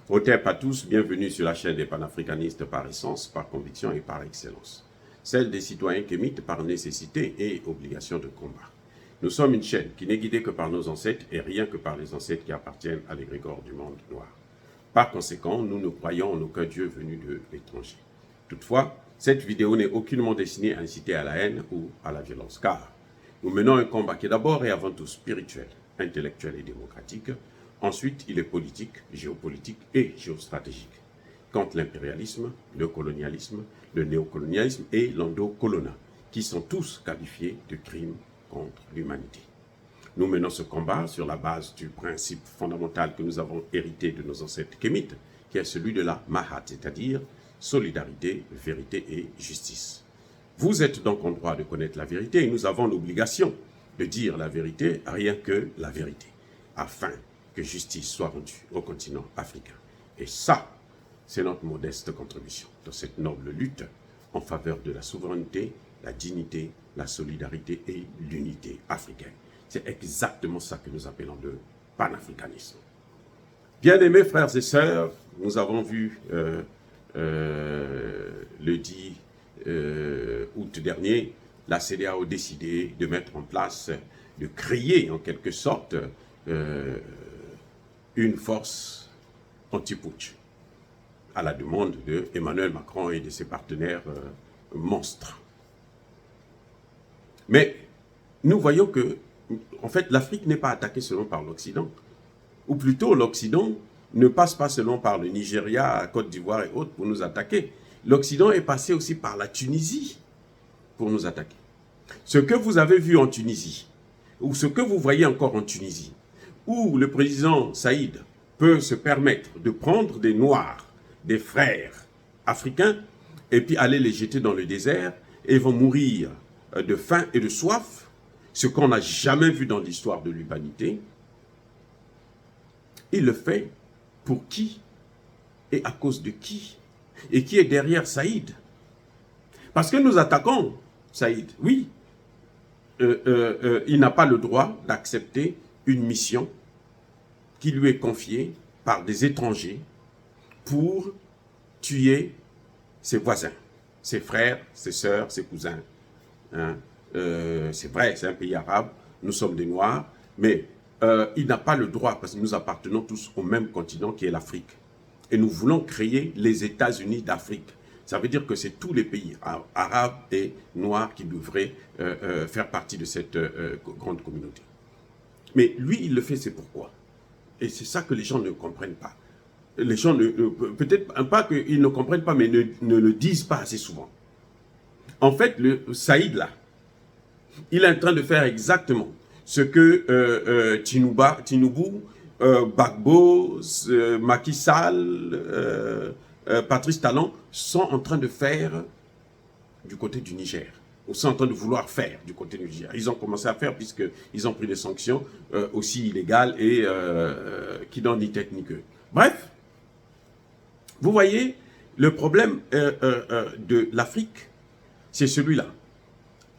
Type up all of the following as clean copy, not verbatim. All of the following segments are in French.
Hotep à tous, bienvenue sur la chaîne des panafricanistes par essence, par conviction et par excellence. Celle des citoyens kémites par nécessité et obligation de combat. Nous sommes une chaîne qui n'est guidée que par nos ancêtres et rien que par les ancêtres qui appartiennent à l'égrégore du monde noir. Par conséquent, nous ne croyons en aucun Dieu venu de l'étranger. Toutefois, cette vidéo n'est aucunement destinée à inciter à la haine ou à la violence, car nous menons un combat qui est d'abord et avant tout spirituel, intellectuel et démocratique. Ensuite, il est politique, géopolitique et géostratégique. Contre l'impérialisme, le colonialisme, le néocolonialisme et l'endocolonat, qui sont tous qualifiés de crimes contre l'humanité. Nous menons ce combat sur la base du principe fondamental que nous avons hérité de nos ancêtres kémites, qui est celui de la Mahat, c'est-à-dire solidarité, vérité et justice. Vous êtes donc en droit de connaître la vérité et nous avons l'obligation de dire la vérité, rien que la vérité, afin que justice soit rendue au continent africain. Et ça, c'est notre modeste contribution dans cette noble lutte en faveur de la souveraineté, la dignité, la solidarité et l'unité africaine. C'est exactement ça que nous appelons le panafricanisme. Bien-aimés frères et sœurs, nous avons vu le 10 août dernier, la CEDEAO décidé de mettre en place, de créer en quelque sorte une force anti-putsch à la demande de Emmanuel Macron et de ses partenaires monstres. Mais nous voyons que, en fait, l'Afrique n'est pas attaquée seulement par l'Occident. Ou plutôt, l'Occident ne passe pas seulement par le Nigeria, Côte d'Ivoire et autres pour nous attaquer. L'Occident est passé aussi par la Tunisie pour nous attaquer. Ce que vous avez vu en Tunisie, ou ce que vous voyez encore en Tunisie, où le président Saïd peut se permettre de prendre des Noirs, des frères africains, et puis aller les jeter dans le désert, et ils vont mourir de faim et de soif, ce qu'on n'a jamais vu dans l'histoire de l'humanité. Il le fait pour qui et à cause de qui? Et qui est derrière Saïd? Parce que nous attaquons Saïd, oui. Il n'a pas le droit d'accepter une mission qui lui est confiée par des étrangers pour tuer ses voisins, ses frères, ses sœurs, ses cousins. Hein? C'est vrai, c'est un pays arabe, nous sommes des Noirs, mais il n'a pas le droit, parce que nous appartenons tous au même continent qui est l'Afrique. Et nous voulons créer les États-Unis d'Afrique. Ça veut dire que c'est tous les pays arabes et noirs qui devraient faire partie de cette grande communauté. Mais lui, il le fait, c'est pourquoi? Et c'est ça que les gens ne comprennent pas. Les gens, peut-être pas qu'ils ne comprennent pas, mais ne le disent pas assez souvent. En fait, le Saïd, là, il est en train de faire exactement ce que Tinubu, Gbagbo, Macky Sall, Patrice Talon sont en train de faire du côté du Niger. Ou sont en train de vouloir faire du côté du Niger. Ils ont commencé à faire puisqu'ils ont pris des sanctions aussi illégales et qui n'ont ni tête ni queue. Bref, vous voyez, le problème de l'Afrique, c'est celui-là.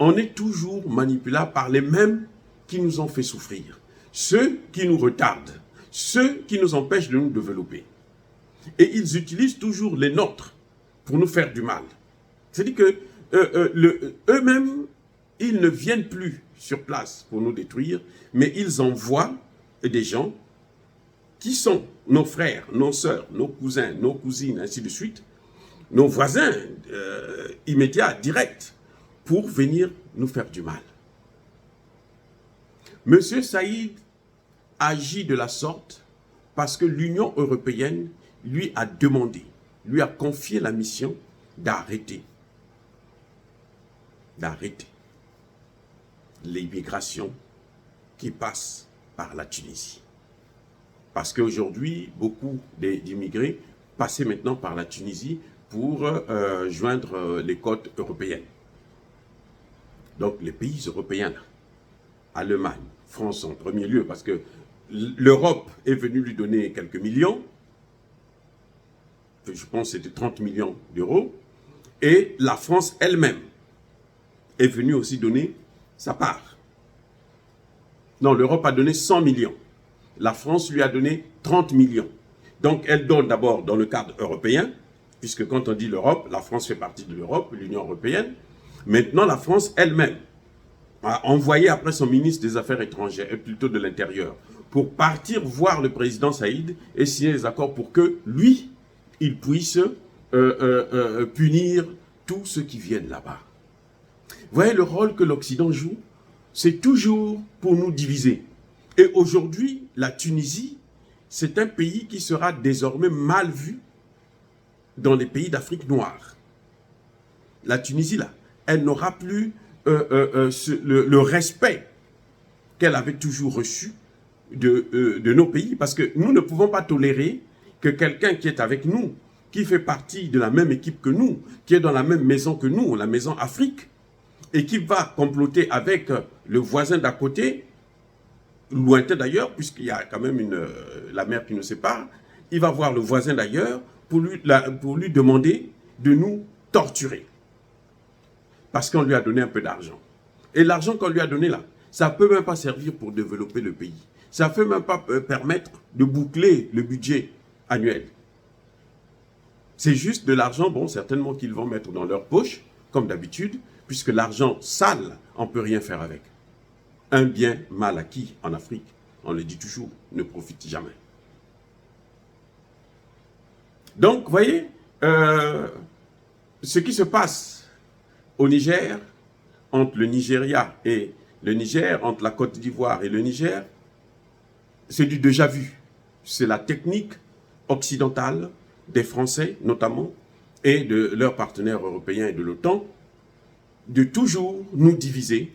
On est toujours manipulable par les mêmes qui nous ont fait souffrir. Ceux qui nous retardent, ceux qui nous empêchent de nous développer. Et ils utilisent toujours les nôtres pour nous faire du mal. C'est-à-dire que eux-mêmes, ils ne viennent plus sur place pour nous détruire, mais ils envoient des gens qui sont nos frères, nos sœurs, nos cousins, nos cousines, ainsi de suite, nos voisins immédiats, directs, pour venir nous faire du mal. Monsieur Saïd agit de la sorte parce que l'Union européenne lui a demandé, lui a confié la mission d'arrêter l'immigration qui passe par la Tunisie. Parce qu'aujourd'hui, beaucoup d'immigrés passaient maintenant par la Tunisie pour joindre les côtes européennes. Donc les pays européens, là, Allemagne, France en premier lieu, parce que l'Europe est venue lui donner quelques millions, je pense que c'était 30 millions d'euros, et la France elle-même est venue aussi donner sa part. Non, l'Europe a donné 100 millions. La France lui a donné 30 millions. Donc, elle donne d'abord dans le cadre européen, puisque quand on dit l'Europe, la France fait partie de l'Europe, l'Union européenne. Maintenant, la France elle-même a envoyé après son ministre des Affaires étrangères, et plutôt de l'Intérieur, pour partir voir le président Saïd et signer les accords pour que lui, il puisse punir tous ceux qui viennent là-bas. Vous voyez le rôle que l'Occident joue? C'est toujours pour nous diviser. Et aujourd'hui, la Tunisie, c'est un pays qui sera désormais mal vu dans les pays d'Afrique noire. La Tunisie, là, elle n'aura plus le respect qu'elle avait toujours reçu de nos pays, parce que nous ne pouvons pas tolérer que quelqu'un qui est avec nous, qui fait partie de la même équipe que nous, qui est dans la même maison que nous, la maison Afrique, et qui va comploter avec le voisin d'à côté, lointain d'ailleurs, puisqu'il y a quand même la mer qui nous sépare, il va voir le voisin d'ailleurs pour lui demander de nous torturer. Parce qu'on lui a donné un peu d'argent. Et l'argent qu'on lui a donné là, ça ne peut même pas servir pour développer le pays. Ça ne peut même pas permettre de boucler le budget annuel. C'est juste de l'argent, bon, certainement qu'ils vont mettre dans leur poche, comme d'habitude, puisque l'argent sale, on ne peut rien faire avec. Un bien mal acquis en Afrique, on le dit toujours, ne profite jamais. Donc, vous voyez, ce qui se passe au Niger, entre le Nigeria et le Niger, entre la Côte d'Ivoire et le Niger, c'est du déjà vu. C'est la technique occidentale des Français, notamment, et de leurs partenaires européens et de l'OTAN, de toujours nous diviser,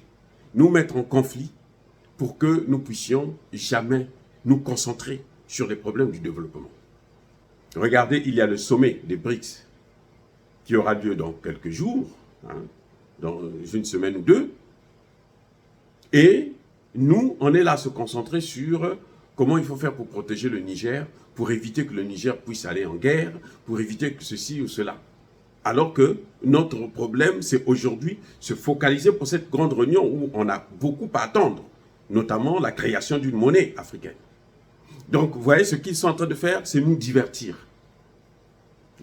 nous mettre en conflit, pour que nous puissions jamais nous concentrer sur les problèmes du développement. Regardez, il y a le sommet des BRICS qui aura lieu dans quelques jours, hein, dans une semaine ou deux, et nous, on est là à se concentrer sur comment il faut faire pour protéger le Niger, pour éviter que le Niger puisse aller en guerre, pour éviter que ceci ou cela. Alors que notre problème, c'est aujourd'hui se focaliser pour cette grande réunion où on a beaucoup à attendre, notamment la création d'une monnaie africaine. Donc, vous voyez, ce qu'ils sont en train de faire, c'est nous divertir.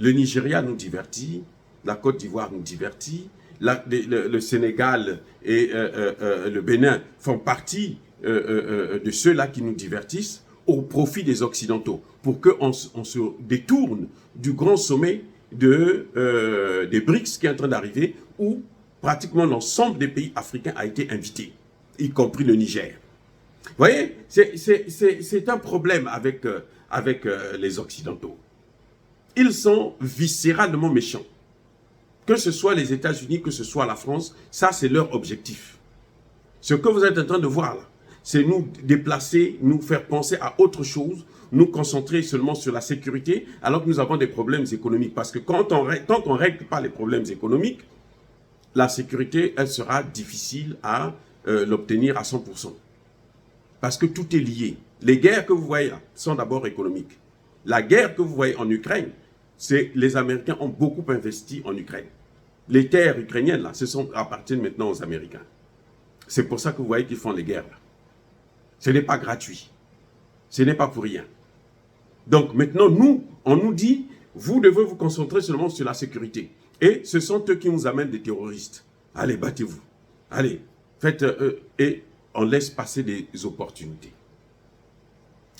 Le Nigeria nous divertit, la Côte d'Ivoire nous divertit, le Sénégal et le Bénin font partie de ceux-là qui nous divertissent au profit des Occidentaux, pour qu'on se détourne du grand sommet des BRICS qui est en train d'arriver, où pratiquement l'ensemble des pays africains a été invité, y compris le Niger. Vous voyez, c'est un problème avec les Occidentaux. Ils sont viscéralement méchants. Que ce soit les États-Unis, que ce soit la France, ça c'est leur objectif. Ce que vous êtes en train de voir là, c'est nous déplacer, nous faire penser à autre chose, nous concentrer seulement sur la sécurité, alors que nous avons des problèmes économiques. Parce que tant qu'on ne règle pas les problèmes économiques, la sécurité, elle sera difficile à l'obtenir à 100%. Parce que tout est lié. Les guerres que vous voyez là sont d'abord économiques. La guerre que vous voyez en Ukraine, c'est les Américains ont beaucoup investi en Ukraine. Les terres ukrainiennes, là, appartiennent maintenant aux Américains. C'est pour ça que vous voyez qu'ils font les guerres là. Ce n'est pas gratuit. Ce n'est pas pour rien. Donc maintenant, nous, on nous dit, vous devez vous concentrer seulement sur la sécurité. Et ce sont eux qui nous amènent des terroristes. Allez, battez-vous. Allez, faites... et on laisse passer des opportunités.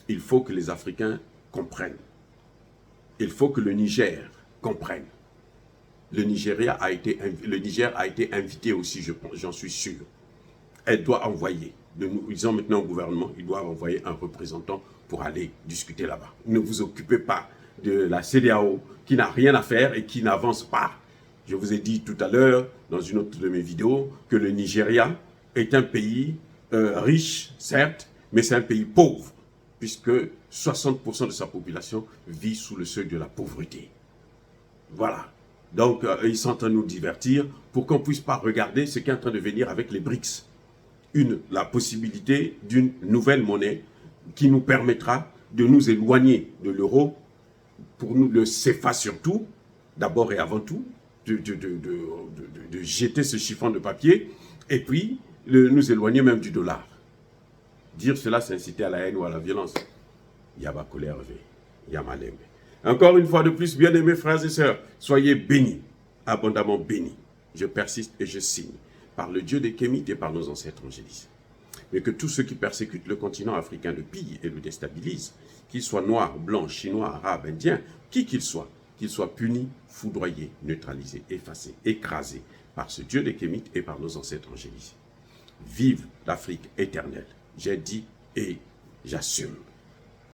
Il faut que les Africains comprennent. Il faut que le Niger comprenne. Le Niger a été invité aussi, j'en suis sûr. Elle doit envoyer. Ils ont maintenant un gouvernement, ils doivent envoyer un représentant pour aller discuter là-bas. Ne vous occupez pas de la CEDEAO qui n'a rien à faire et qui n'avance pas. Je vous ai dit tout à l'heure, dans une autre de mes vidéos, que le Nigeria est un pays riche, certes, mais c'est un pays pauvre, puisque 60% de sa population vit sous le seuil de la pauvreté. Voilà. Donc, ils sont en train de nous divertir pour qu'on ne puisse pas regarder ce qui est en train de venir avec les BRICS. La possibilité d'une nouvelle monnaie qui nous permettra de nous éloigner de l'euro, pour nous, le CFA surtout, d'abord et avant tout, de jeter ce chiffon de papier, et puis nous éloigner même du dollar. Dire cela, c'est inciter à la haine ou à la violence. Yaba Kolé Hervé. Yamaleme. Encore une fois de plus, bien-aimés frères et sœurs, soyez bénis, abondamment bénis. Je persiste et je signe, par le Dieu des Kémites et par nos ancêtres angélisés. Mais que tous ceux qui persécutent le continent africain le pillent et le déstabilisent, qu'ils soient noirs, blancs, chinois, arabes, indiens, qui qu'ils soient punis, foudroyés, neutralisés, effacés, écrasés par ce Dieu des Kémites et par nos ancêtres angélisés. Vive l'Afrique éternelle. J'ai dit et j'assume.